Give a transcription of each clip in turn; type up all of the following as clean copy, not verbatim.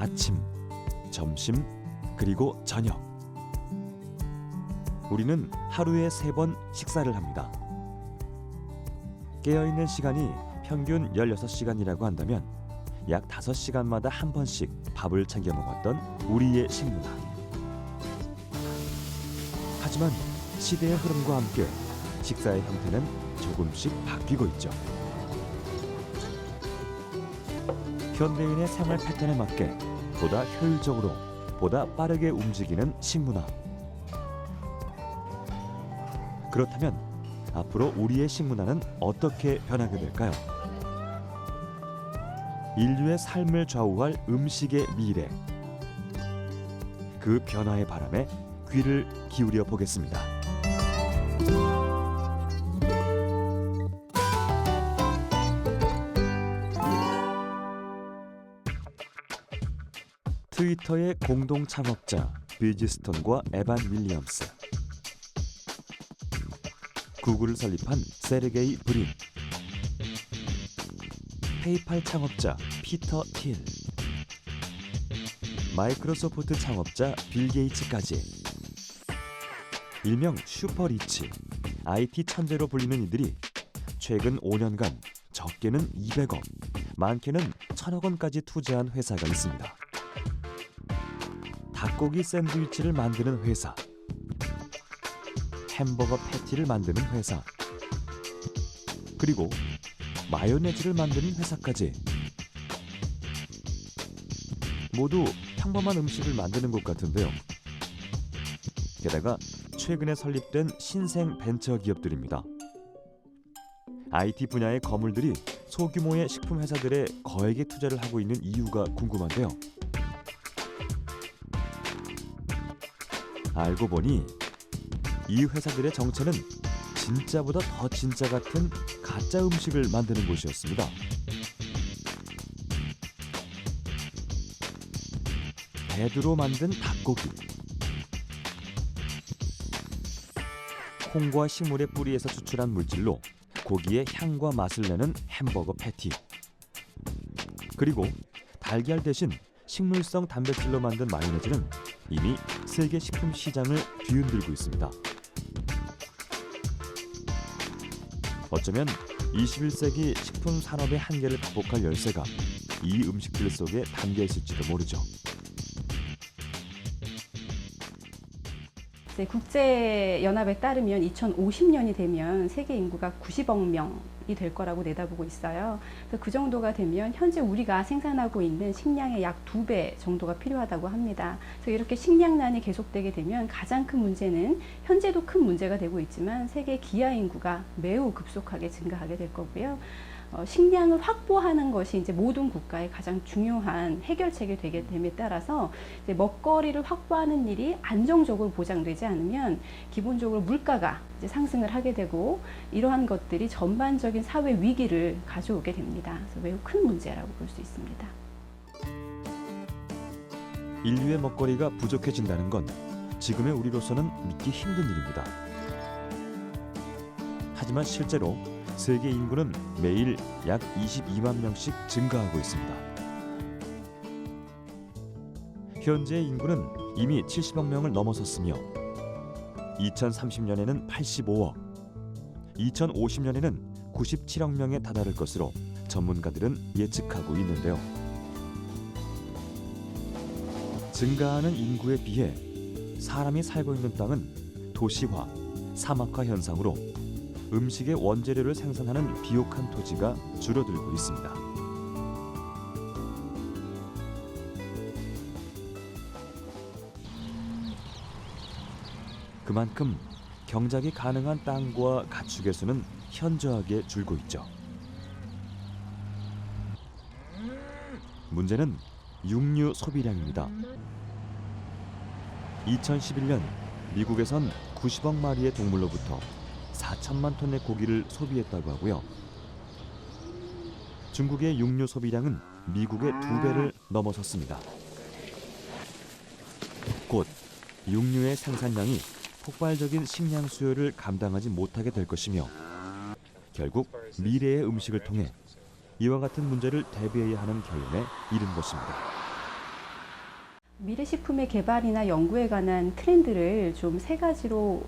아침, 점심, 그리고 저녁. 우리는 하루에 3번 식사를 합니다. 깨어있는 시간이 평균 16시간이라고 한다면 약 5시간마다 한 번씩 밥을 챙겨 먹었던 우리의 식문화. 하지만 시대의 흐름과 함께 식사의 형태는 조금씩 바뀌고 있죠. 현대인의 생활 패턴에 맞게 보다 효율적으로, 보다 빠르게 움직이는 식문화. 그렇다면 앞으로 우리의 식문화는 어떻게 변하게 될까요? 인류의 삶을 좌우할 음식의 미래. 그 변화의 바람에 귀를 기울여 보겠습니다. 트위터의 공동 창업자 비지스톤과 에반 윌리엄스, 구글을 설립한 세르게이 브린, 페이팔 창업자 피터 틸, 마이크로소프트 창업자 빌 게이츠까지 일명 슈퍼리치, IT 천재로 불리는 이들이 최근 5년간 적게는 200억, 많게는 1000억 원까지 투자한 회사가 있습니다. 닭고기 샌드위치를 만드는 회사, 햄버거 패티를 만드는 회사, 그리고 마요네즈를 만드는 회사까지. 모두 평범한 음식을 만드는 것 같은데요. 게다가 최근에 설립된 신생 벤처 기업들입니다. IT 분야의 거물들이 소규모의 식품 회사들에 거액의 투자를 하고 있는 이유가 궁금한데요. 알고 보니 이 회사들의 정체는 진짜보다 더 진짜 같은 가짜 음식을 만드는 곳이었습니다. 배두로 만든 닭고기, 콩과 식물의 뿌리에서 추출한 물질로 고기의 향과 맛을 내는 햄버거 패티, 그리고 달걀 대신 식물성 단백질로 만든 마요네즈는 이미 세계 식품 시장을 뒤흔들고 있습니다. 어쩌면 21세기 식품 산업의 한계를 극복할 열쇠가 이 음식들 속에 담겨 있을지도 모르죠. 국제연합에 따르면 2050년이 되면 세계 인구가 90억 명이 될 거라고 내다보고 있어요. 그래서 그 정도가 되면 현재 우리가 생산하고 있는 식량의 약 2배 정도가 필요하다고 합니다. 그래서 이렇게 식량난이 계속되게 되면 가장 큰 문제는, 현재도 큰 문제가 되고 있지만 세계 기아 인구가 매우 급속하게 증가하게 될 거고요. 식량을 확보하는 것이 이제 모든 국가의 가장 중요한 해결책이 되게 됨에 따라서 이제 먹거리를 확보하는 일이 안정적으로 보장되지 않으면 기본적으로 물가가 이제 상승을 하게 되고, 이러한 것들이 전반적인 사회 위기를 가져오게 됩니다. 그래서 매우 큰 문제라고 볼 수 있습니다. 인류의 먹거리가 부족해진다는 건 지금의 우리로서는 믿기 힘든 일입니다. 하지만 실제로 세계 인구는 매일 약 22만 명씩 증가하고 있습니다. 현재 인구는 이미 70억 명을 넘어섰으며 2030년에는 85억, 2050년에는 97억 명에 다다를 것으로 전문가들은 예측하고 있는데요. 증가하는 인구에 비해 사람이 살고 있는 땅은 도시화, 사막화 현상으로 음식의 원재료를 생산하는 비옥한 토지가 줄어들고 있습니다. 그만큼 경작이 가능한 땅과 가축의 수는 현저하게 줄고 있죠. 문제는 육류 소비량입니다. 2011년 미국에선 90억 마리의 동물로부터 4천만 톤의 고기를 소비했다고 하고요. 중국의 육류 소비량은 미국의 2배를 넘어섰습니다. 곧 육류의 생산량이 폭발적인 식량 수요를 감당하지 못하게 될 것이며 결국 미래의 음식을 통해 이와 같은 문제를 대비해야 하는 결론에 이른 것입니다. 미래 식품의 개발이나 연구에 관한 트렌드를 좀 세 가지로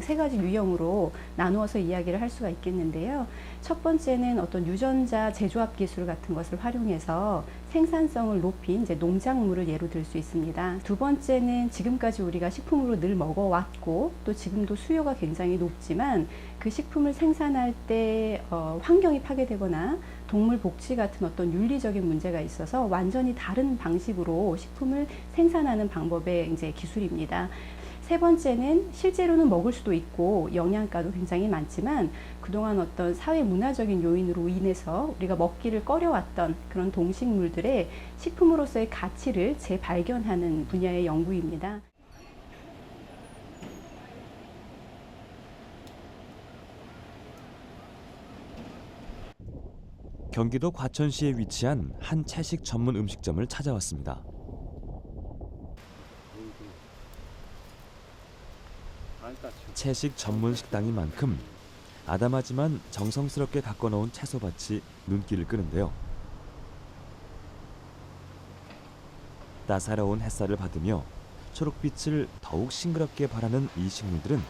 세 가지 유형으로 나누어서 이야기를 할 수가 있겠는데요. 첫 번째는 어떤 유전자 재조합 기술 같은 것을 활용해서 생산성을 높인 이제 농작물을 예로 들 수 있습니다. 두 번째는 지금까지 우리가 식품으로 늘 먹어왔고 또 지금도 수요가 굉장히 높지만 그 식품을 생산할 때 환경이 파괴되거나 동물 복지 같은 어떤 윤리적인 문제가 있어서 완전히 다른 방식으로 식품을 생산하는 방법의 이제 기술입니다. 세 번째는 실제로는 먹을 수도 있고 영양가도 굉장히 많지만 그동안 어떤 사회 문화적인 요인으로 인해서 우리가 먹기를 꺼려왔던 그런 동식물들의 식품으로서의 가치를 재발견하는 분야의 연구입니다. 경기도 과천시에 위치한 한 채식 전문 음식점을 찾아왔습니다. 채식 전문 식당인 만큼 아담하지만 정성스럽게 가꿔 놓은 채소밭이 눈길을 끄는데요. 따사로운 햇살을 받으며 초록빛을 더욱 싱그럽게 발하는 이 식물들은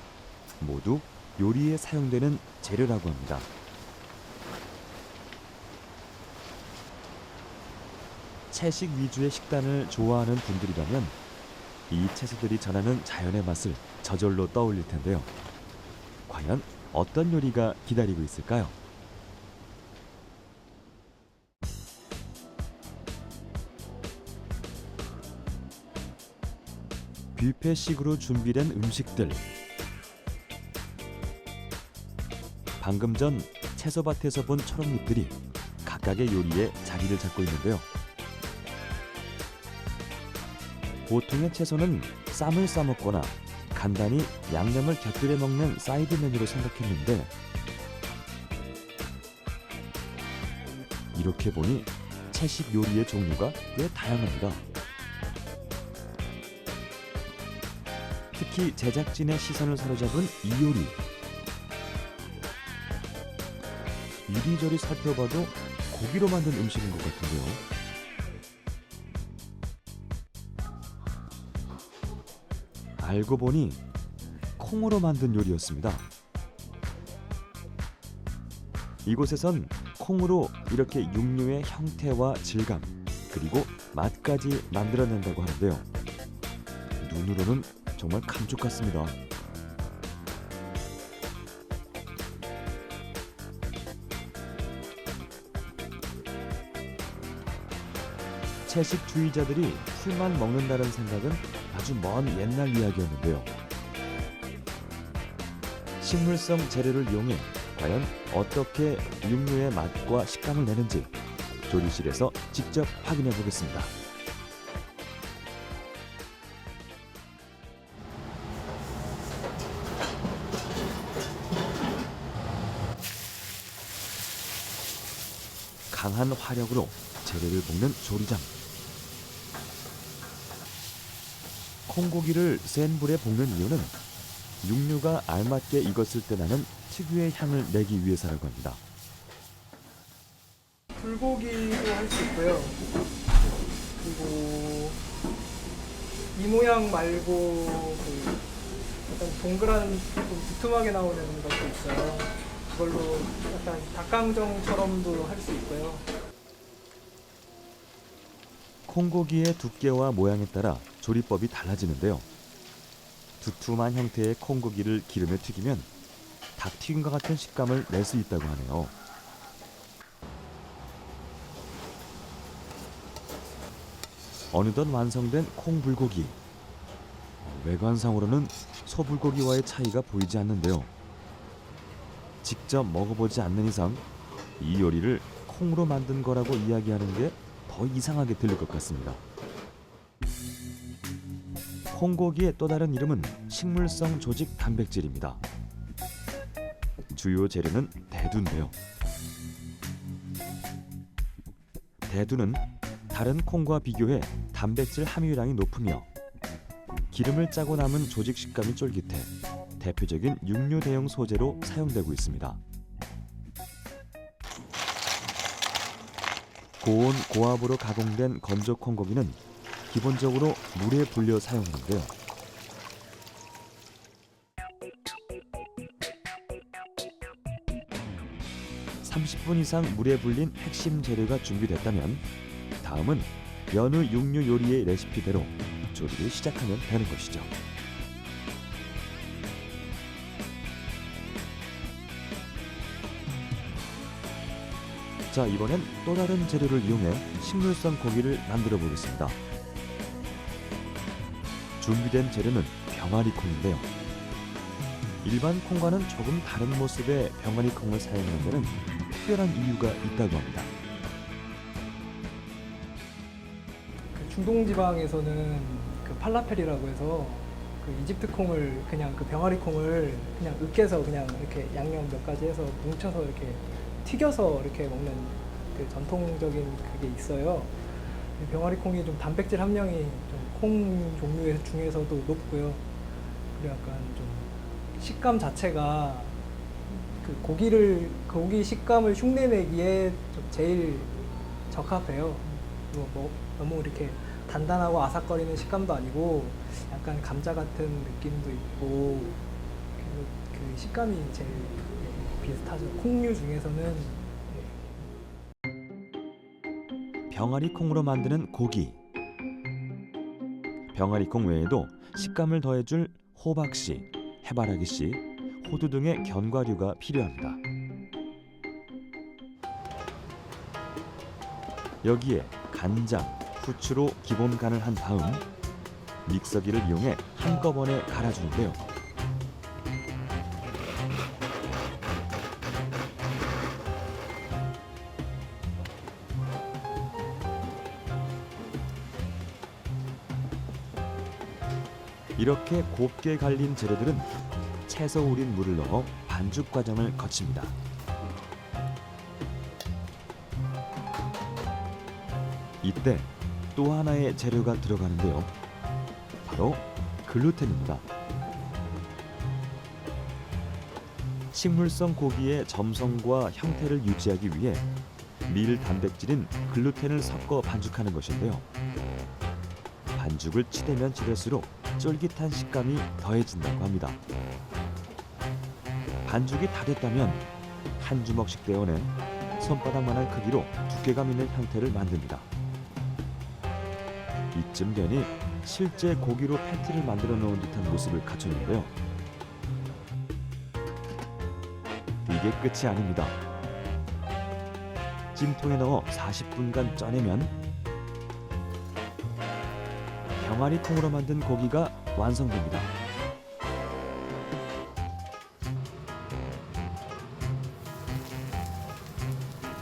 모두 요리에 사용되는 재료라고 합니다. 채식 위주의 식단을 좋아하는 분들이라면 이 채소들이 전하는 자연의 맛을 저절로 떠올릴 텐데요. 과연 어떤 요리가 기다리고 있을까요? 뷔페식으로 준비된 음식들. 방금 전 채소밭에서 본 초록잎들이 각각의 요리에 자리를 잡고 있는데요. 보통의 채소는 쌈을 싸먹거나 간단히 양념을 곁들여 먹는 사이드 메뉴로 생각했는데 이렇게 보니 채식 요리의 종류가 꽤 다양합니다. 특히 제작진의 시선을 사로잡은 이 요리. 이리저리 살펴봐도 고기로 만든 음식인 것 같은데요. 알고 보니 콩으로 만든 요리였습니다. 이곳에선 콩으로 이렇게 육류의 형태와 질감 그리고 맛까지 만들어낸다고 하는데요. 눈으로는 정말 감쪽 같습니다. 채식주의자들이 풀만 먹는다는 생각은 아주 먼 옛날 이야기였는데요. 식물성 재료를 이용해 과연 어떻게 육류의 맛과 식감을 내는지 조리실에서 직접 확인해 보겠습니다. 강한 화력으로 재료를 볶는 조리장. 콩고기를 센 불에 볶는 이유는 육류가 알맞게 익었을 때 나는 특유의 향을 내기 위해서라고 합니다. 불고기도 할 수 있고요. 그리고 이 모양 말고 그 약간 동그란 좀 두툼하게 나오는 것도 있어요. 그걸로 약간 닭강정처럼도 할 수 있고요. 콩고기의 두께와 모양에 따라 조리법이 달라지는데요. 두툼한 형태의 콩고기를 기름에 튀기면 닭튀김과 같은 식감을 낼 수 있다고 하네요. 어느덧 완성된 콩불고기. 외관상으로는 소불고기와의 차이가 보이지 않는데요. 직접 먹어보지 않는 이상 이 요리를 콩으로 만든 거라고 이야기하는 게 더 이상하게 들릴 것 같습니다. 콩고기의 또 다른 이름은 식물성 조직 단백질입니다. 주요 재료는 대두인데요. 대두는 다른 콩과 비교해 단백질 함유량이 높으며 기름을 짜고 남은 조직 식감이 쫄깃해 대표적인 육류 대용 소재로 사용되고 있습니다. 고온 고압으로 가공된 건조 콩고기는 기본적으로 물에 불려 사용하는데요. (30분) 이상 물에 불린 핵심 재료가 준비됐다면 다음은 연우 육류 요리의 레시피대로 조리를 시작하면 되는 것이죠. 자, 이번엔 또 다른 재료를 이용해 식물성 고기를 만들어 보겠습니다. 준비된 재료는 병아리 콩인데요. 일반 콩과는 조금 다른 모습의 병아리 콩을 사용하는 데는 특별한 이유가 있다고 합니다. 그 중동 지방에서는 그 팔라펠이라고 해서 그 이집트 콩을 그냥 그 병아리 콩을 그냥 으깨서 그냥 이렇게 양념 몇 가지 해서 뭉쳐서 이렇게 튀겨서 이렇게 먹는 그 전통적인 그게 있어요. 병아리 콩이 좀 단백질 함량이 좀 콩 종류 중에서도 높고요. 그리고 약간 좀 식감 자체가 그 고기 식감을 흉내내기에 좀 제일 적합해요. 그리고 뭐 너무 이렇게 단단하고 아삭거리는 식감도 아니고 약간 감자 같은 느낌도 있고 그 식감이 제일 비슷하죠. 콩류 중에서는. 병아리 콩으로 만드는 고기. 병아리 콩 외에도 식감을 더해줄 호박씨, 해바라기씨, 호두 등의 견과류가 필요합니다. 여기에 간장, 후추로 기본 간을 한 다음 믹서기를 이용해 한꺼번에 갈아주는데요. 이렇게 곱게 갈린 재료들은 채소 우린 물을 넣어 반죽 과정을 거칩니다. 이때 또 하나의 재료가 들어가는데요. 바로 글루텐입니다. 식물성 고기의 점성과 형태를 유지하기 위해 밀 단백질인 글루텐을 섞어 반죽하는 것인데요. 반죽을 치대면 치댈수록 쫄깃한 식감이 더해진다고 합니다. 반죽이 다 됐다면 한 주먹씩 떼어내 손바닥만한 크기로 두께감 있는 형태를 만듭니다. 이쯤 되니 실제 고기로 패티를 만들어 놓은 듯한 모습을 갖췄는데요. 이게 끝이 아닙니다. 찜통에 넣어 40분간 쪄내면 병아리 콩으로 만든 고기가 완성됩니다.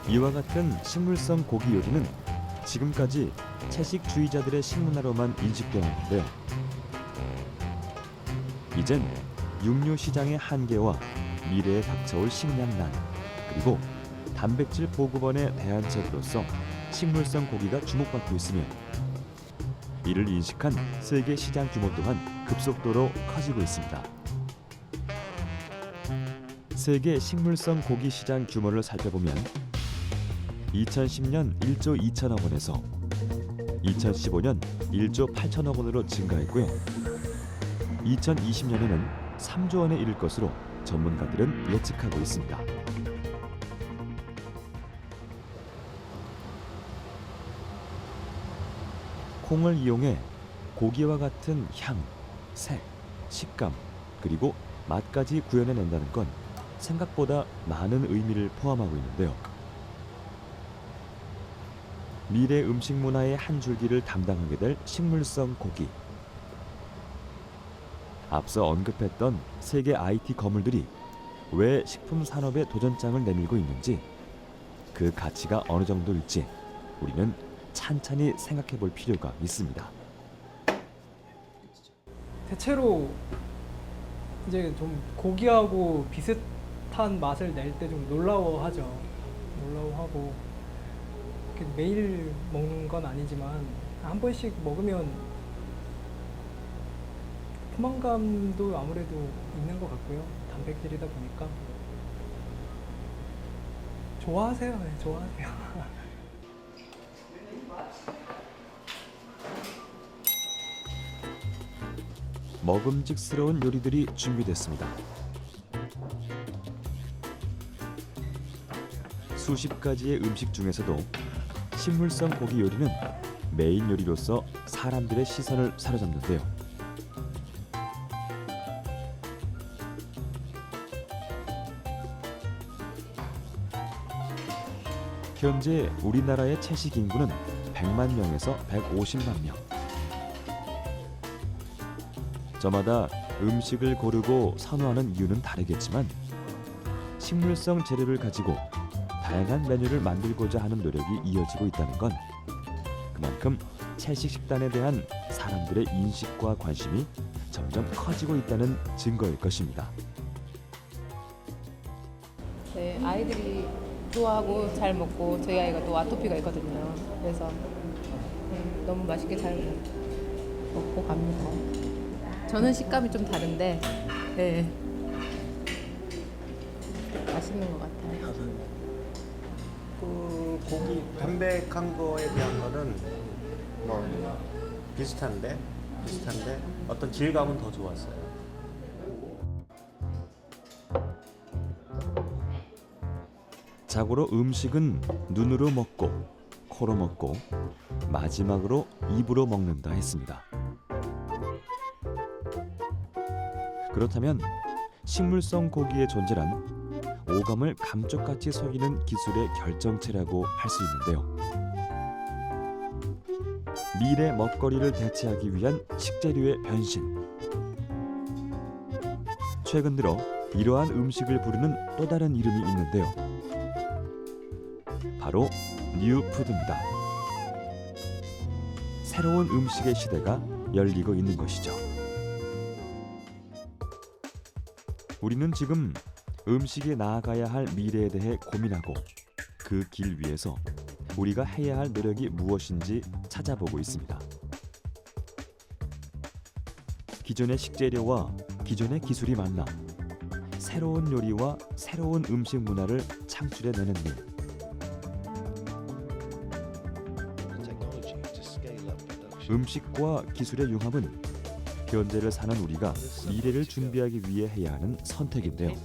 이와 같은 식물성 고기 요리는 지금까지 채식주의자들의 식문화로만 인식되어 왔는데요. 이젠 육류 시장의 한계와 미래에 닥쳐올 식량난, 그리고 단백질 보급원의 대안책으로서 식물성 고기가 주목받고 있으며 이를 인식한 세계 시장 규모 또한 급속도로 커지고 있습니다. 세계 식물성 고기 시장 규모를 살펴보면 2010년 1조 2천억 원에서 2015년 1조 8천억 원으로 증가했고요. 2020년에는 3조 원에 이를 것으로 전문가들은 예측하고 있습니다. 콩을 이용해 고기와 같은 향, 색, 식감, 그리고 맛까지 구현해낸다는 건 생각보다 많은 의미를 포함하고 있는데요. 미래 음식 문화의 한 줄기를 담당하게 될 식물성 고기. 앞서 언급했던 세계 IT 거물들이 왜 식품 산업에 도전장을 내밀고 있는지, 그 가치가 어느 정도일지 우리는 찬찬히 생각해 볼 필요가 있습니다. 대체로 이제 좀 고기하고 비슷한 맛을 낼 때 좀 놀라워하죠. 놀라워하고 매일 먹는 건 아니지만 한 번씩 먹으면 포만감도 아무래도 있는 것 같고요. 단백질이다 보니까 좋아하세요. 네, 좋아하세요. 먹음직스러운 요리들이 준비됐습니다. 수십 가지의 음식 중에서도 식물성 고기 요리는 메인 요리로서 사람들의 시선을 사로잡는데요. 현재 우리나라의 채식 인구는 100만 명에서 150만 명. 저마다 음식을 고르고 선호하는 이유는 다르겠지만 식물성 재료를 가지고 다양한 메뉴를 만들고자 하는 노력이 이어지고 있다는 건 그만큼 채식 식단에 대한 사람들의 인식과 관심이 점점 커지고 있다는 증거일 것입니다. 네, 아이들이 좋아하고 잘 먹고 저희 아이가 또 아토피가 있거든요. 그래서 너무 맛있게 잘 먹고 갑니다. 저는 식감이 좀 다른데 네, 맛있는 것 같아요. 그 고기 담백한 거에 대한 거는 뭐 비슷한데 어떤 질감은 더 좋았어요. 자고로 음식은 눈으로 먹고 코로 먹고 마지막으로 입으로 먹는다 했습니다. 그렇다면 식물성 고기의 존재란 오감을 감쪽같이 속이는 기술의 결정체라고 할 수 있는데요. 미래 먹거리를 대체하기 위한 식재료의 변신. 최근 들어 이러한 음식을 부르는 또 다른 이름이 있는데요. 바로 뉴푸드입니다. 새로운 음식의 시대가 열리고 있는 것이죠. 우리는 지금 음식이 나아가야 할 미래에 대해 고민하고 그 길 위에서 우리가 해야 할 노력이 무엇인지 찾아보고 있습니다. 기존의 식재료와 기존의 기술이 만나 새로운 요리와 새로운 음식 문화를 창출해내는 일. 음식과 기술의 융합은 현재를 사는 우리가 미래를 준비하기 위해 해야 하는 선택인데요.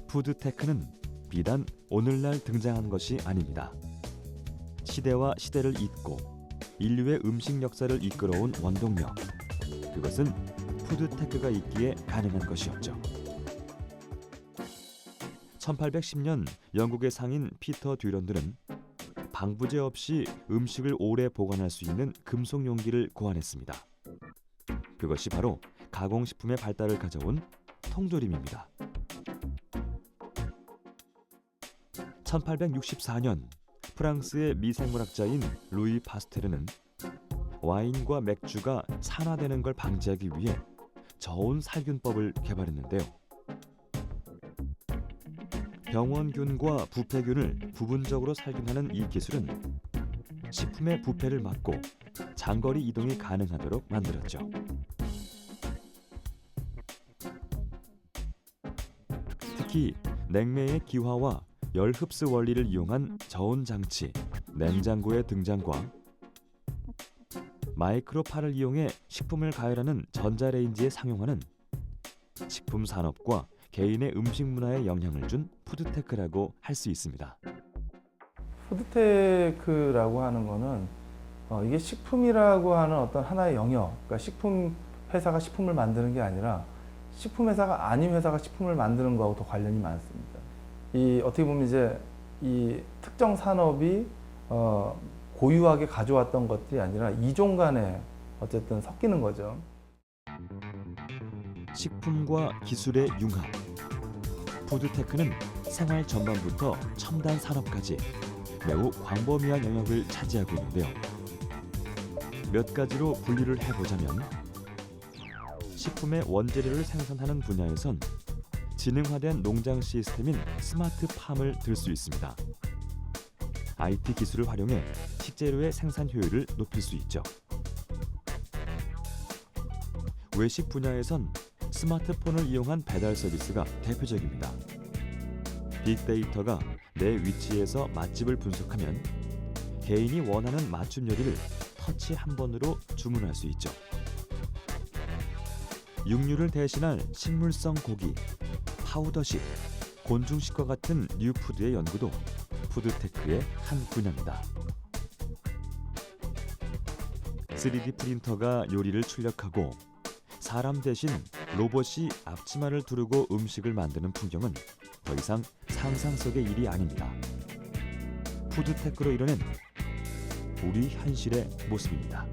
푸드테크는 비단 오늘날 등장한 것이 아닙니다. 시대와 시대를 잇고 인류의 음식 역사를 이끌어온 원동력. 그것은 푸드테크가 있기에 가능한 것이었죠. 1810년 영국의 상인 피터 듀런드는 방부제 없이 음식을 오래 보관할 수 있는 금속 용기를 고안했습니다. 그것이 바로 가공식품의 발달을 가져온 통조림입니다. 1864년 프랑스의 미생물학자인 루이 파스테르는 와인과 맥주가 산화되는 걸 방지하기 위해 저온 살균법을 개발했는데요. 병원균과 부패균을 부분적으로 살균하는 이 기술은 식품의 부패를 막고 장거리 이동이 가능하도록 만들었죠. 특히 냉매의 기화와 열 흡수 원리를 이용한 저온 장치, 냉장고의 등장과 마이크로파를 이용해 식품을 가열하는 전자레인지에 상용화는 식품 산업과 개인의 음식 문화에 영향을 준 푸드테크라고 할 수 있습니다. 푸드테크라고 하는 거는 이게 식품이라고 하는 어떤 하나의 영역, 그러니까 식품 회사가 식품을 만드는 게 아니라 식품 회사가 아닌 회사가 식품을 만드는 거하고 더 관련이 많습니다. 이 어떻게 보면 이제 이 특정 산업이 고유하게 가져왔던 것들이 아니라 이종 간에 어쨌든 섞이는 거죠. 식품과 기술의 융합. 푸드테크는 생활 전반부터 첨단 산업까지 매우 광범위한 영역을 차지하고 있는데요. 몇 가지로 분류를 해보자면 식품의 원재료를 생산하는 분야에선 지능화된 농장 시스템인 스마트팜을 들 수 있습니다. IT 기술을 활용해 식재료의 생산 효율을 높일 수 있죠. 외식 분야에선 스마트폰을 이용한 배달 서비스가 대표적입니다. 빅데이터가 내 위치에서 맛집을 분석하면 개인이 원하는 맞춤 요리를 터치 한 번으로 주문할 수 있죠. 육류를 대신할 식물성 고기, 파우더식, 곤충식과 같은 뉴푸드의 연구도 푸드테크의 한 분야입니다. 3D 프린터가 요리를 출력하고 사람 대신 로봇이 앞치마를 두르고 음식을 만드는 풍경은 더 이상 상상 속의 일이 아닙니다. 푸드테크로 이뤄낸 우리 현실의 모습입니다.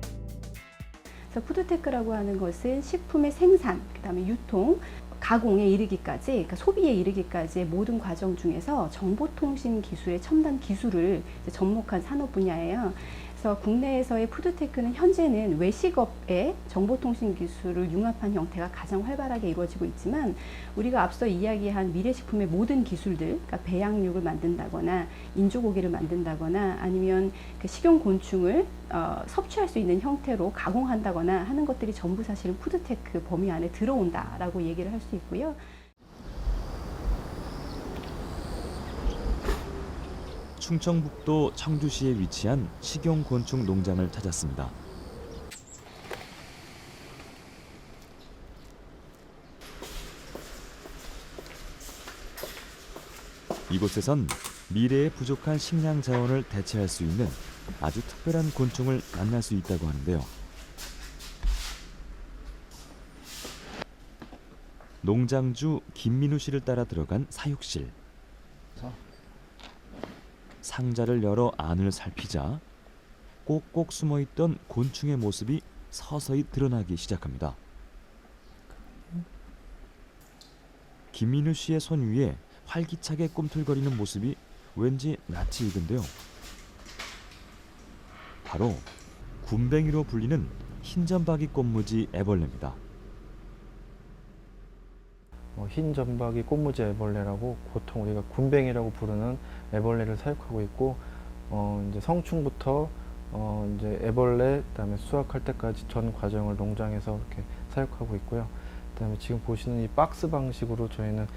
그래서 푸드테크라고 하는 것은 식품의 생산, 그다음에 유통, 가공에 이르기까지, 그러니까 소비에 이르기까지의 모든 과정 중에서 정보통신 기술의 첨단 기술을 이제 접목한 산업 분야예요. 그래서 국내에서의 푸드테크는 현재는 외식업의 정보통신 기술을 융합한 형태가 가장 활발하게 이루어지고 있지만 우리가 앞서 이야기한 미래식품의 모든 기술들, 그러니까 배양육을 만든다거나 인조고기를 만든다거나 아니면 그 식용곤충을 섭취할 수 있는 형태로 가공한다거나 하는 것들이 전부 사실은 푸드테크 범위 안에 들어온다라고 얘기를 할 수 있고요. 충청북도 청주시에 위치한 식용곤충 농장을 찾았습니다. 이곳에선 미래에 부족한 식량 자원을 대체할 수 있는 아주 특별한 곤충을 만날 수 있다고 하는데요. 농장주 김민우 씨를 따라 들어간 사육실. 상자를 열어 안을 살피자 꼭꼭 숨어있던 곤충의 모습이 서서히 드러나기 시작합니다. 김민우 씨의 손 위에 활기차게 꿈틀거리는 모습이 왠지 낯이 익은데요. 바로 군뱅이로 불리는 흰점박이 꽃무지 애벌레입니다. 흰 점박이 꽃무지 애벌레라고 보통 우리가 군뱅이라고 부르는 애벌레를 사육하고 있고, 이제 성충부터 이제 애벌레, 그다음에 수확할 때까지 전 과정을 농장에서 이렇게 사육하고 있고요. 그다음에 지금 보시는 이 박스 방식으로 저희는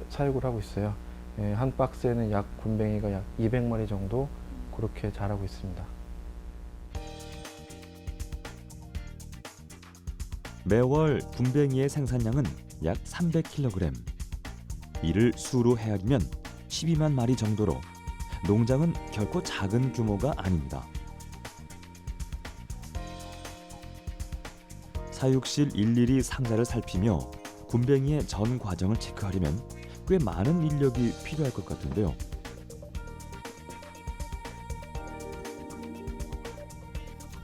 사육을 하고 있어요. 예, 한 박스에는 약 군뱅이가 약 200마리 정도 그렇게 자라고 있습니다. 매월 군뱅이의 생산량은 약 300kg. 이를 수로 헤아리면 12만 마리 정도로 농장은 결코 작은 규모가 아닙니다. 사육실 일일이 상자를 살피며 군뱅이의 전 과정을 체크하려면 꽤 많은 인력이 필요할 것 같은데요.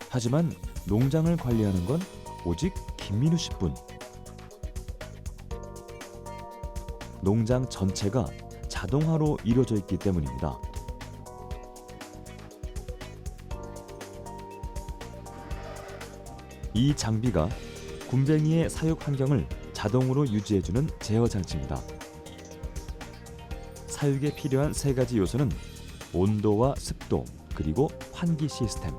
하지만 농장을 관리하는 건 오직 김민우 씨뿐. 농장 전체가 자동화로 이루어져 있기 때문입니다. 이 장비가 군뱅이의 사육 환경을 자동으로 유지해주는 제어 장치입니다. 사육에 필요한 세 가지 요소는 온도와 습도, 그리고 환기 시스템.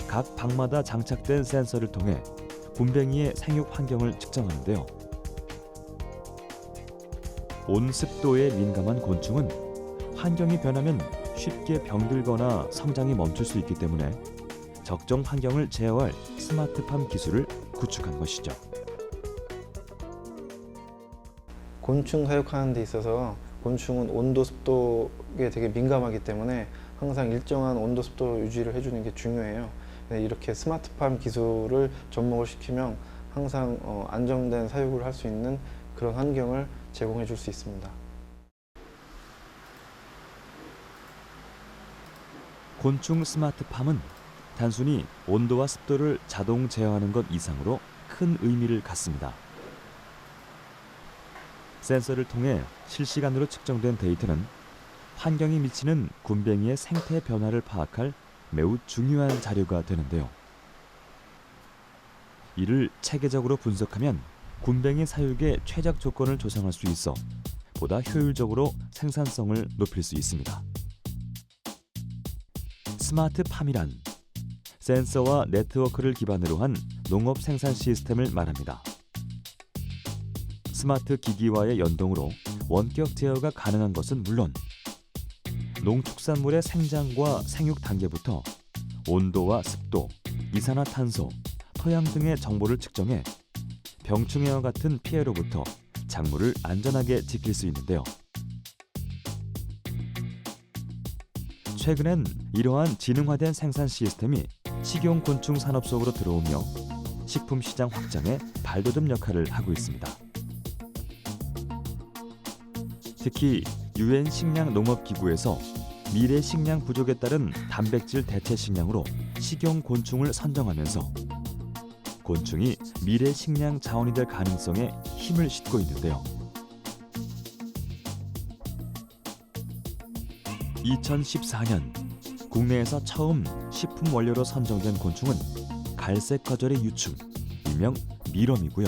각 방마다 장착된 센서를 통해 군뱅이의 생육 환경을 측정하는데요. 온습도에 민감한 곤충은 환경이 변하면 쉽게 병들거나 성장이 멈출 수 있기 때문에 적정 환경을 제어할 스마트팜 기술을 구축한 것이죠. 곤충 사육하는 데 있어서 곤충은 온도, 습도에 되게 민감하기 때문에 항상 일정한 온도, 습도 유지를 해주는 게 중요해요. 이렇게 스마트팜 기술을 접목을 시키면 항상 안정된 사육을 할 수 있는 그런 환경을 제공해 줄 수 있습니다. 곤충 스마트팜은 단순히 온도와 습도를 자동 제어하는 것 이상으로 큰 의미를 갖습니다. 센서를 통해 실시간으로 측정된 데이터는 환경이 미치는 군뱅이의 생태 변화를 파악할 매우 중요한 자료가 되는데요. 이를 체계적으로 분석하면 군뱅이 사육의 최적 조건을 조성할 수 있어 보다 효율적으로 생산성을 높일 수 있습니다. 스마트팜이란 센서와 네트워크를 기반으로 한 농업 생산 시스템을 말합니다. 스마트 기기와의 연동으로 원격 제어가 가능한 것은 물론 농축산물의 생장과 생육 단계부터 온도와 습도, 이산화탄소, 토양 등의 정보를 측정해 병충해와 같은 피해로부터 작물을 안전하게 지킬 수 있는데요. 최근엔 이러한 지능화된 생산 시스템이 식용곤충 산업 속으로 들어오며 식품 시장 확장에 발돋움 역할을 하고 있습니다. 특히 UN 식량농업기구에서 미래 식량 부족에 따른 단백질 대체 식량으로 식용곤충을 선정하면서 곤충이 미래 식량 자원이 될 가능성에 힘을 싣고 있는데요. 2014년 국내에서 처음 식품 원료로 선정된 곤충은 갈색 거절의 유충, 일명 미럼이고요.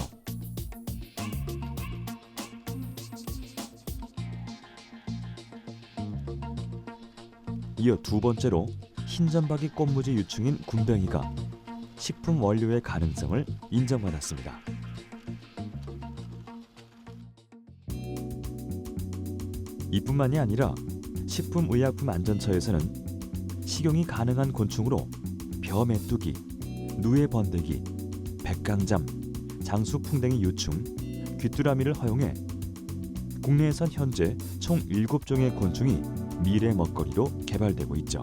이어 두 번째로 흰점박이 꽃무지 유충인 군뱅이가 식품 원료의 가능성을 인정받았습니다. 이뿐만이 아니라 식품의약품안전처에서는 식용이 가능한 곤충으로 벼메뚜기, 누에번데기, 백강잠, 장수풍뎅이 유충, 귀뚜라미를 허용해 국내에선 현재 총 7종의 곤충이 미래 먹거리로 개발되고 있죠.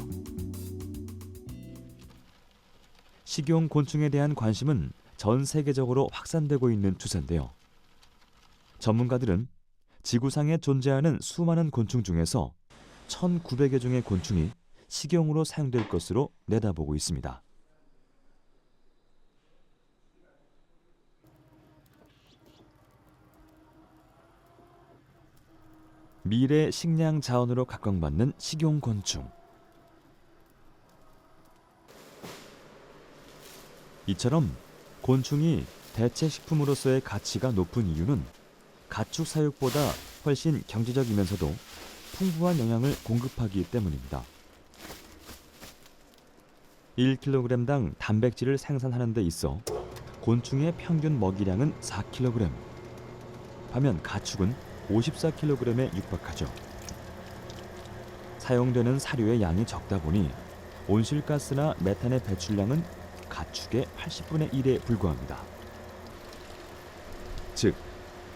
식용 곤충에 대한 관심은 전 세계적으로 확산되고 있는 추세인데요. 전문가들은 지구상에 존재하는 수많은 곤충 중에서 1,900여 종의 곤충이 식용으로 사용될 것으로 내다보고 있습니다. 미래 식량 자원으로 각광받는 식용곤충. 이처럼 곤충이 대체 식품으로서의 가치가 높은 이유는 가축 사육보다 훨씬 경제적이면서도 풍부한 영양을 공급하기 때문입니다. 1kg당 단백질을 생산하는 데 있어 곤충의 평균 먹이량은 4kg, 반면 가축은 54kg에 육박하죠. 사용되는 사료의 양이 적다 보니 온실가스나 메탄의 배출량은 가축의 80분의 1에 불과합니다. 즉,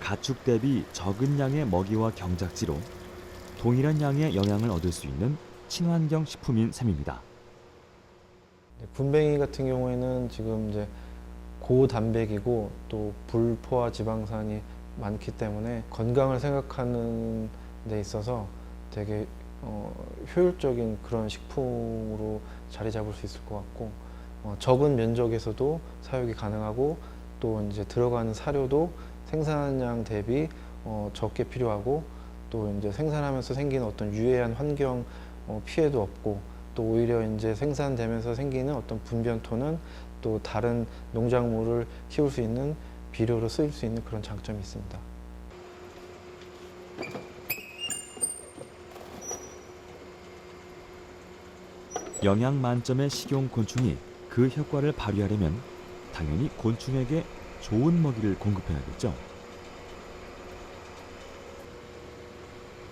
가축 대비 적은 양의 먹이와 경작지로 동일한 양의 영양을 얻을 수 있는 친환경 식품인 셈입니다. 군뱅이 같은 경우에는 지금 이제 고단백이고 또 불포화 지방산이 많기 때문에 건강을 생각하는 데 있어서 되게 효율적인 그런 식품으로 자리 잡을 수 있을 것 같고, 적은 면적에서도 사육이 가능하고 또 이제 들어가는 사료도 생산량 대비 적게 필요하고 또 이제 생산하면서 생기는 어떤 유해한 환경 피해도 없고 또 오히려 이제 생산되면서 생기는 어떤 분변토는 또 다른 농작물을 키울 수 있는 비료로 쓰일 수 있는 그런 장점이 있습니다. 영양 만점의 식용 곤충이 그 효과를 발휘하려면 당연히 곤충에게 좋은 먹이를 공급해야겠죠.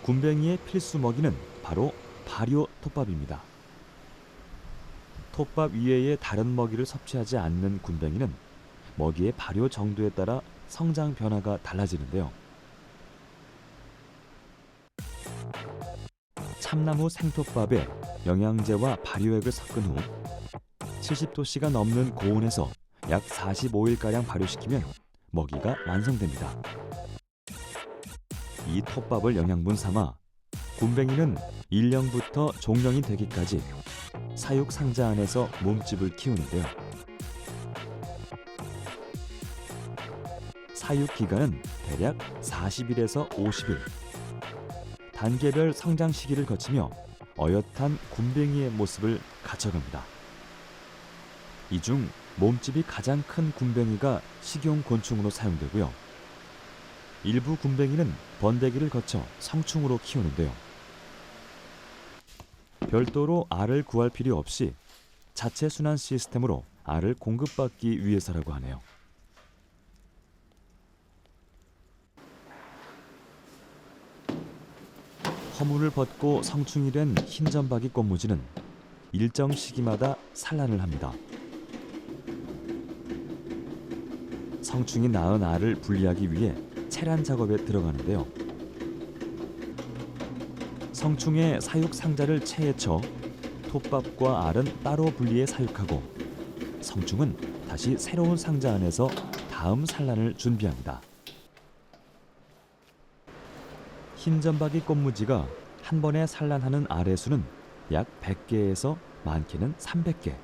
군뱅이의 필수 먹이는 바로 발효 톱밥입니다. 톱밥 이외의 다른 먹이를 섭취하지 않는 군뱅이는 먹이의 발효 정도에 따라 성장 변화가 달라지는데요. 참나무 생톱밥에 영양제와 발효액을 섞은 후 70도씨가 넘는 고온에서 약 45일가량 발효시키면 먹이가 완성됩니다. 이 톱밥을 영양분 삼아 군뱅이는 일령부터 종령이 되기까지 사육 상자 안에서 몸집을 키우는데요. 사육 기간은 대략 40일에서 50일. 단계별 성장 시기를 거치며 어엿한 군뱅이의 모습을 갖춰갑니다. 이 중 몸집이 가장 큰 군뱅이가 식용 곤충으로 사용되고요. 일부 군뱅이는 번데기를 거쳐 성충으로 키우는데요. 별도로 알을 구할 필요 없이 자체 순환 시스템으로 알을 공급받기 위해서라고 하네요. 허물을 벗고 성충이 된 흰점박이 꽃무지는 일정 시기마다 산란을 합니다. 성충이 낳은 알을 분리하기 위해 체란 작업에 들어가는데요. 성충의 사육 상자를 체에 쳐 톱밥과 알은 따로 분리해 사육하고 성충은 다시 새로운 상자 안에서 다음 산란을 준비합니다. 흰점박이 꽃무지가 한 번에 산란하는 알의 수는 약 100개에서 많게는 300개.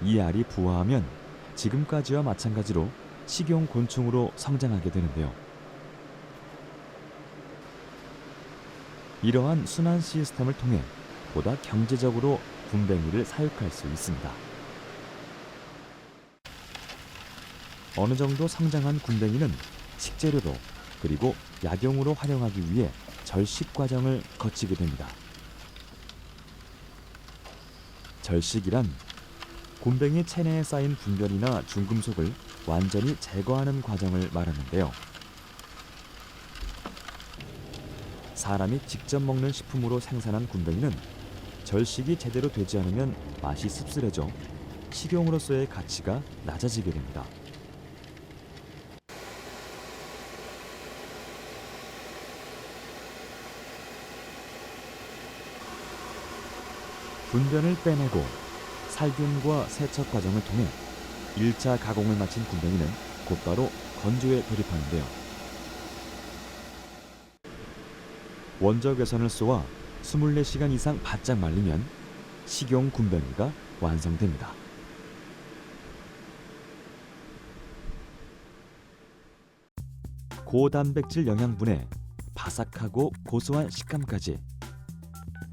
이 알이 부화하면 지금까지와 마찬가지로 식용 곤충으로 성장하게 되는데요. 이러한 순환 시스템을 통해 보다 경제적으로 군뱅이를 사육할 수 있습니다. 어느 정도 성장한 군뱅이는 식재료로 그리고 약용으로 활용하기 위해 절식 과정을 거치게 됩니다. 절식이란 곤뱅이 체내에 쌓인 분변이나 중금속을 완전히 제거하는 과정을 말하는데요. 사람이 직접 먹는 식품으로 생산한 곤뱅이는 절식이 제대로 되지 않으면 맛이 씁쓸해져 식용으로서의 가치가 낮아지게 됩니다. 분변을 빼내고 살균과 세척 과정을 통해 1차 가공을 마친 곤뱅이는 곧바로 건조에 돌입하는데요. 원적 외선을 쏘아 24시간 이상 바짝 말리면 식용 곤뱅이가 완성됩니다. 고단백질 영양분에 바삭하고 고소한 식감까지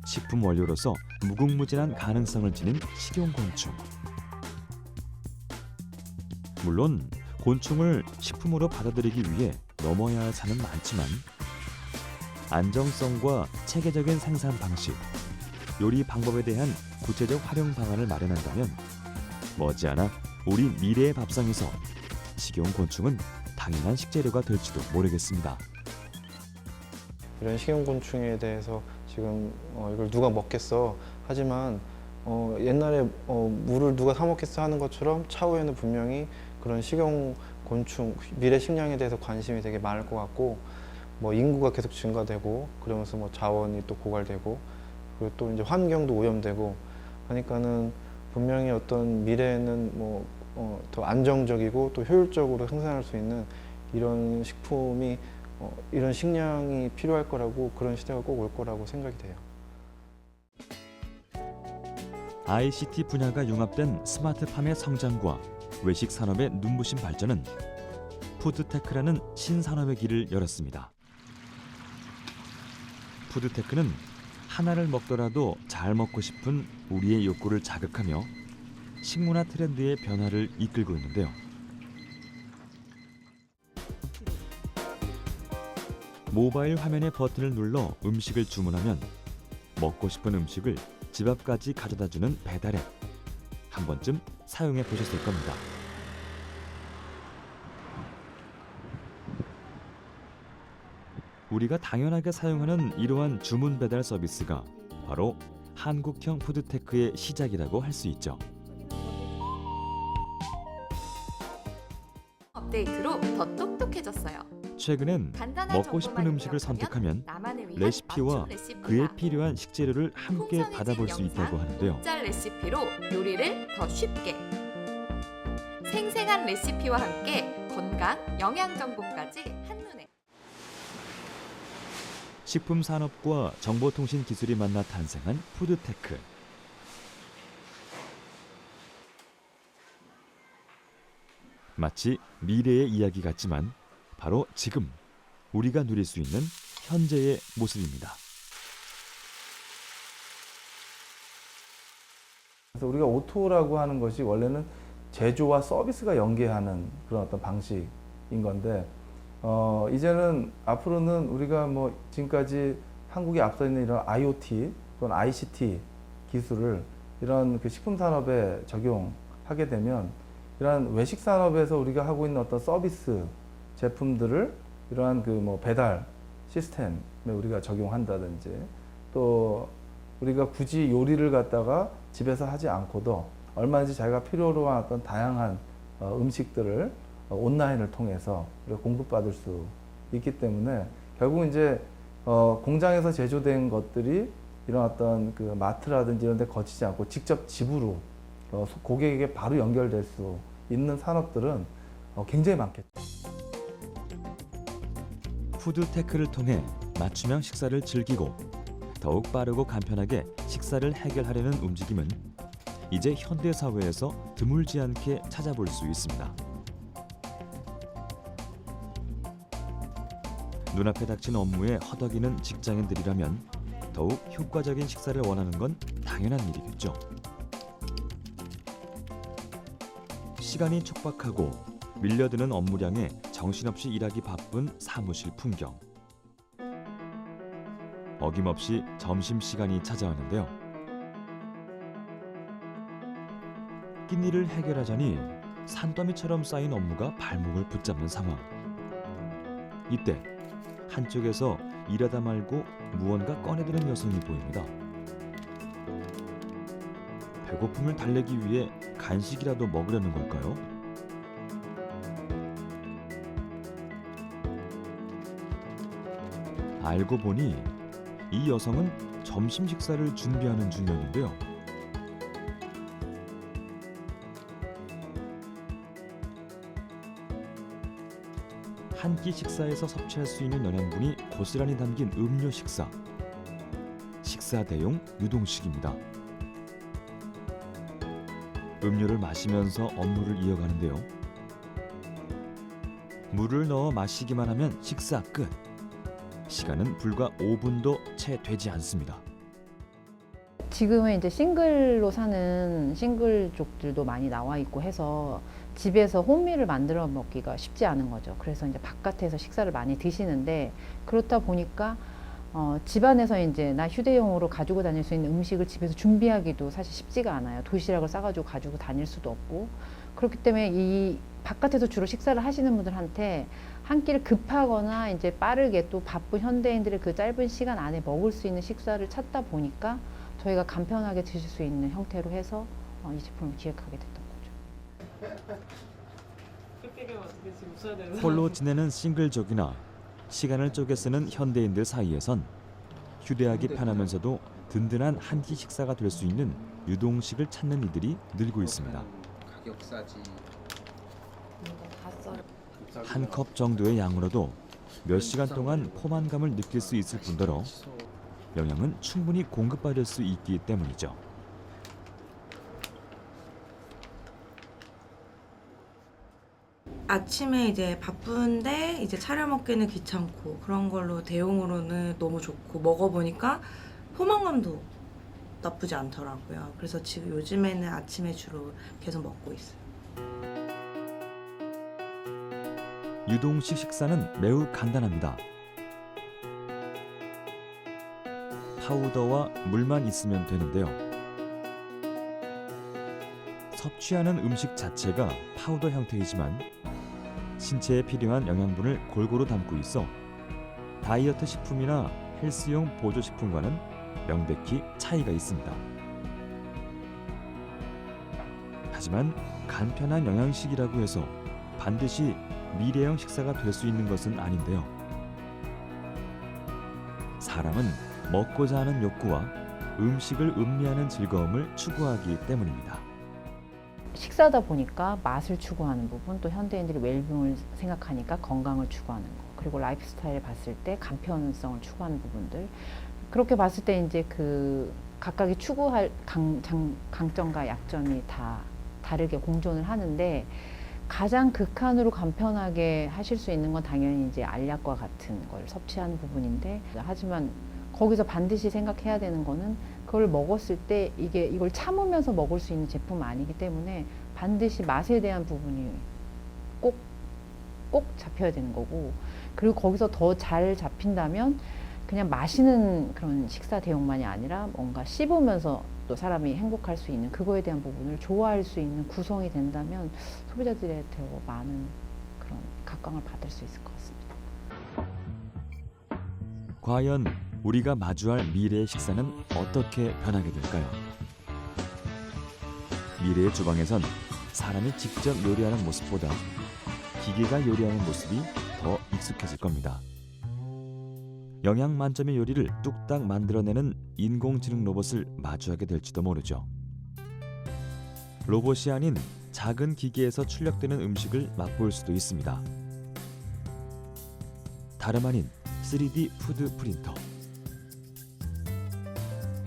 식품 원료로서 무궁무진한 가능성을 지닌 식용곤충. 물론 곤충을 식품으로 받아들이기 위해 넘어야 할 산은 많지만 안정성과 체계적인 생산 방식, 요리 방법에 대한 구체적 활용 방안을 마련한다면 머지않아 우리 미래의 밥상에서 식용곤충은 당연한 식재료가 될지도 모르겠습니다. 이런 식용곤충에 대해서 지금 이걸 누가 먹겠어 하지만 옛날에 물을 누가 사 먹겠어 하는 것처럼 차후에는 분명히 그런 식용곤충 미래 식량에 대해서 관심이 되게 많을 것 같고 뭐 인구가 계속 증가되고 그러면서 뭐 자원이 또 고갈되고 그리고 또 이제 환경도 오염되고 하니까는 분명히 어떤 미래에는 뭐 더 안정적이고 또 효율적으로 생산할 수 있는 이런 식품이 이런 식량이 필요할 거라고 그런 시대가 꼭 올 거라고 생각이 돼요. ICT 분야가 융합된 스마트팜의 성장과 외식 산업의 눈부신 발전은 푸드테크라는 신산업의 길을 열었습니다. 푸드테크는 하나를 먹더라도 잘 먹고 싶은 우리의 욕구를 자극하며 식문화 트렌드의 변화를 이끌고 있는데요. 모바일 화면의 버튼을 눌러 음식을 주문하면 먹고 싶은 음식을 집 앞까지 가져다주는 배달앱. 한 번쯤 사용해 보셨을 겁니다. 우리가 당연하게 사용하는 이러한 주문 배달 서비스가 바로 한국형 푸드테크의 시작이라고 할 수 있죠. 업데이트로 더 똑똑해졌어요. 최근엔 간단한 먹고 싶은 정보만 음식을 입력하면 선택하면 나만을 위한 레시피와 맞춤 레시피가 그에 필요한 식재료를 함께 풍성해진 받아볼 수 있다고 영상, 하는데요. 짤 레시피로 요리를 더 쉽게 생생한 레시피와 함께 건강, 영양 정보까지 한눈에 식품 산업과 정보통신 기술이 만나 탄생한 푸드테크. 마치 미래의 이야기 같지만 바로 지금 우리가 누릴 수 있는 현재의 모습입니다. 그래서 우리가 O2O라고 하는 것이 원래는 제조와 서비스가 연계하는 그런 어떤 방식인 건데 이제는 앞으로는 우리가 뭐 지금까지 한국에 앞서 있는 이런 IoT 또는 ICT 기술을 이런 그 식품 산업에 적용하게 되면 이러한 외식 산업에서 우리가 하고 있는 어떤 서비스 제품들을 이러한 그 뭐 배달 시스템에 우리가 적용한다든지 또 우리가 굳이 요리를 갖다가 집에서 하지 않고도 얼마든지 자기가 필요로 한 어떤 다양한 음식들을 온라인을 통해서 우리가 공급받을 수 있기 때문에 결국 이제 공장에서 제조된 것들이 이런 어떤 그 마트라든지 이런 데 거치지 않고 직접 집으로 고객에게 바로 연결될 수 있는 산업들은 굉장히 많겠죠. 푸드테크를 통해 맞춤형 식사를 즐기고 더욱 빠르고 간편하게 식사를 해결하려는 움직임은 이제 현대 사회에서 드물지 않게 찾아볼 수 있습니다. 눈앞에 닥친 업무에 허덕이는 직장인들이라면 더욱 효과적인 식사를 원하는 건 당연한 일이겠죠. 시간이 촉박하고 밀려드는 업무량에 정신없이 일하기 바쁜 사무실 풍경. 어김없이 점심시간이 찾아왔는데요. 끼니를 해결하자니 산더미처럼 쌓인 업무가 발목을 붙잡는 상황. 이때 한쪽에서 일하다 말고 무언가 꺼내드는 여성이 보입니다. 배고픔을 달래기 위해 간식이라도 먹으려는 걸까요? 알고 보니 이 여성은 점심 식사를 준비하는 중이었는데요. 한 끼 식사에서 섭취할 수 있는 영양분이 고스란히 담긴 음료 식사. 식사 대용 유동식입니다. 음료를 마시면서 업무를 이어가는데요. 물을 넣어 마시기만 하면 식사 끝. 시간은 불과 5분도 채 되지 않습니다. 지금은 이제 싱글로 사는 싱글족들도 많이 나와 있고 해서 집에서 홈미를 만들어 먹기가 쉽지 않은 거죠. 그래서 이제 바깥에서 식사를 많이 드시는데 그렇다 보니까 집안에서 이제 나 휴대용으로 가지고 다닐 수 있는 음식을 집에서 준비하기도 사실 쉽지가 않아요. 도시락을 싸가지고 가지고 다닐 수도 없고 그렇기 때문에 이 바깥에서 주로 식사를 하시는 분들한테 한 끼를 급하거나 이제 빠르게 또 바쁜 현대인들의 그 짧은 시간 안에 먹을 수 있는 식사를 찾다 보니까 저희가 간편하게 드실 수 있는 형태로 해서 이 제품을 기획하게 됐던 거죠. 홀로 지내는 싱글족이나 시간을 쪼개 쓰는 현대인들 사이에선 휴대하기 편하면서도 든든한 한 끼 식사가 될 수 있는 유동식을 찾는 이들이 늘고 있습니다. 가격 싸지. 한 컵 정도의 양으로도 몇 시간 동안 포만감을 느낄 수 있을 뿐더러 영양은 충분히 공급받을 수 있기 때문이죠. 아침에 이제 바쁜데 이제 차려 먹기는 귀찮고 그런 걸로 대용으로는 너무 좋고 먹어보니까 포만감도 나쁘지 않더라고요. 그래서 지금 요즘에는 아침에 주로 계속 먹고 있어요. 유동식 식사는 매우 간단합니다. 파우더와 물만 있으면 되는데요. 섭취하는 음식 자체가 파우더 형태이지만 신체에 필요한 영양분을 골고루 담고 있어 다이어트 식품이나 헬스용 보조식품과는 명백히 차이가 있습니다. 하지만 간편한 영양식이라고 해서 반드시 미래형 식사가 될 수 있는 것은 아닌데요. 사람은 먹고자 하는 욕구와 음식을 음미하는 즐거움을 추구하기 때문입니다. 식사다 보니까 맛을 추구하는 부분, 또 현대인들이 웰빙을 생각하니까 건강을 추구하는 거, 그리고 라이프 스타일을 봤을 때 간편성을 추구하는 부분들. 그렇게 봤을 때 이제 그 각각이 추구할 강점과 약점이 다 다르게 공존을 하는데 가장 극한으로 간편하게 하실 수 있는 건 당연히 이제 알약과 같은 걸 섭취하는 부분인데, 하지만 거기서 반드시 생각해야 되는 거는 그걸 먹었을 때 이걸 참으면서 먹을 수 있는 제품은 아니기 때문에 반드시 맛에 대한 부분이 꼭 잡혀야 되는 거고, 그리고 거기서 더 잘 잡힌다면 그냥 마시는 그런 식사 대용만이 아니라 뭔가 씹으면서 또 사람이 행복할 수 있는 그거에 대한 부분을 좋아할 수 있는 구성이 된다면 소비자들의 더 많은 그런 각광을 받을 수 있을 것 같습니다. 과연 우리가 마주할 미래의 식사는 어떻게 변하게 될까요? 미래의 주방에선 사람이 직접 요리하는 모습보다 기계가 요리하는 모습이 더 익숙해질 겁니다. 영양 만점의 요리를 뚝딱 만들어내는 인공지능 로봇을 마주하게 될지도 모르죠. 로봇이 아닌 작은 기계에서 출력되는 음식을 맛볼 수도 있습니다. 다름 아닌 3D 푸드 프린터.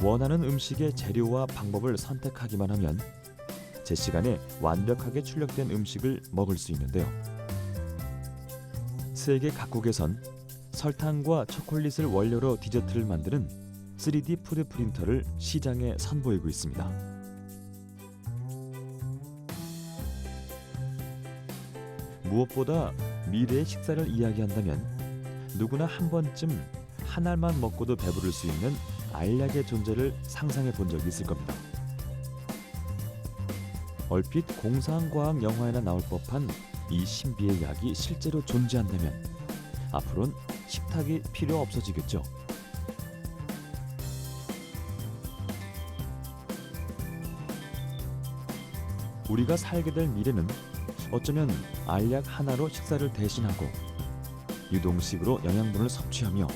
원하는 음식의 재료와 방법을 선택하기만 하면 제 시간에 완벽하게 출력된 음식을 먹을 수 있는데요. 세계 각국에선 설탕과 초콜릿을 원료로 디저트를 만드는 3D 푸드 프린터를 시장에 선보이고 있습니다. 무엇보다 미래의 식사를 이야기한다면 누구나 한 번쯤 한 알만 먹고도 배부를 수 있는 알약의 존재를 상상해 본 적이 있을 겁니다. 얼핏 공상과학 영화에나 나올 법한 이 신비의 약이 실제로 존재한다면 앞으로는 식탁이 필요 없어지겠죠. 우리가 살게 될 미래는 어쩌면 알약 하나로 식사를 대신하고 유동식으로 영양분을 섭취하며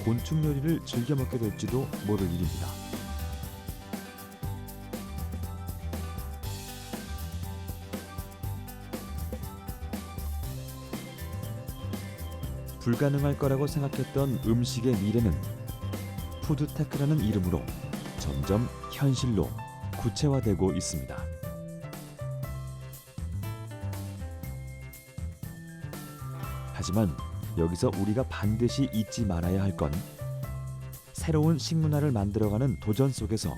곤충 요리를 즐겨 먹게 될지도 모를 일입니다. 불가능할 거라고 생각했던 음식의 미래는 푸드테크라는 이름으로 점점 현실로 구체화되고 있습니다. 하지만 여기서 우리가 반드시 잊지 말아야 할 건 새로운 식문화를 만들어가는 도전 속에서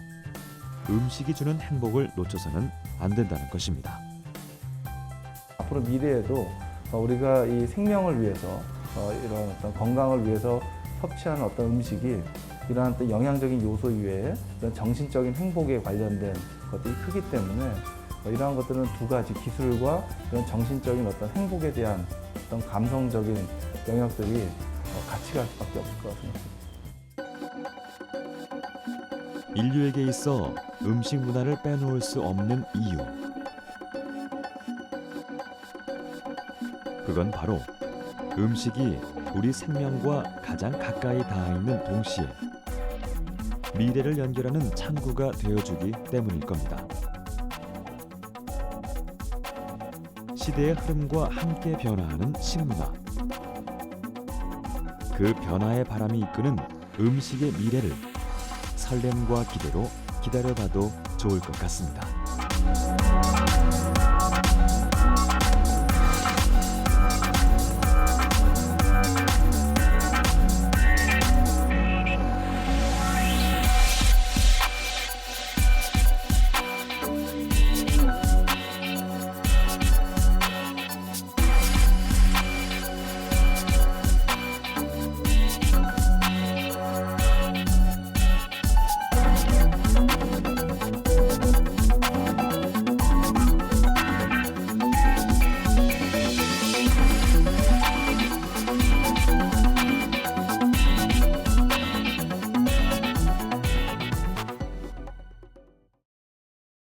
음식이 주는 행복을 놓쳐서는 안 된다는 것입니다. 앞으로 미래에도 우리가 이 생명을 위해서 이런 어떤 건강을 위해서 섭취하는 어떤 음식이 이러한 또 영양적인 요소 이외에 이런 정신적인 행복에 관련된 것들이 크기 때문에 이러한 것들은 두 가지 기술과 이런 정신적인 어떤 행복에 대한 어떤 감성적인 영역들이 같이 갈 수밖에 없을 것 같습니다. 인류에게 있어 음식 문화를 빼놓을 수 없는 이유. 그건 바로 음식이 우리 생명과 가장 가까이 닿아 있는 동시에 미래를 연결하는 창구가 되어주기 때문일 겁니다. 시대의 흐름과 함께 변화하는 식문화. 그 변화의 바람이 이끄는 음식의 미래를 설렘과 기대로 기다려봐도 좋을 것 같습니다.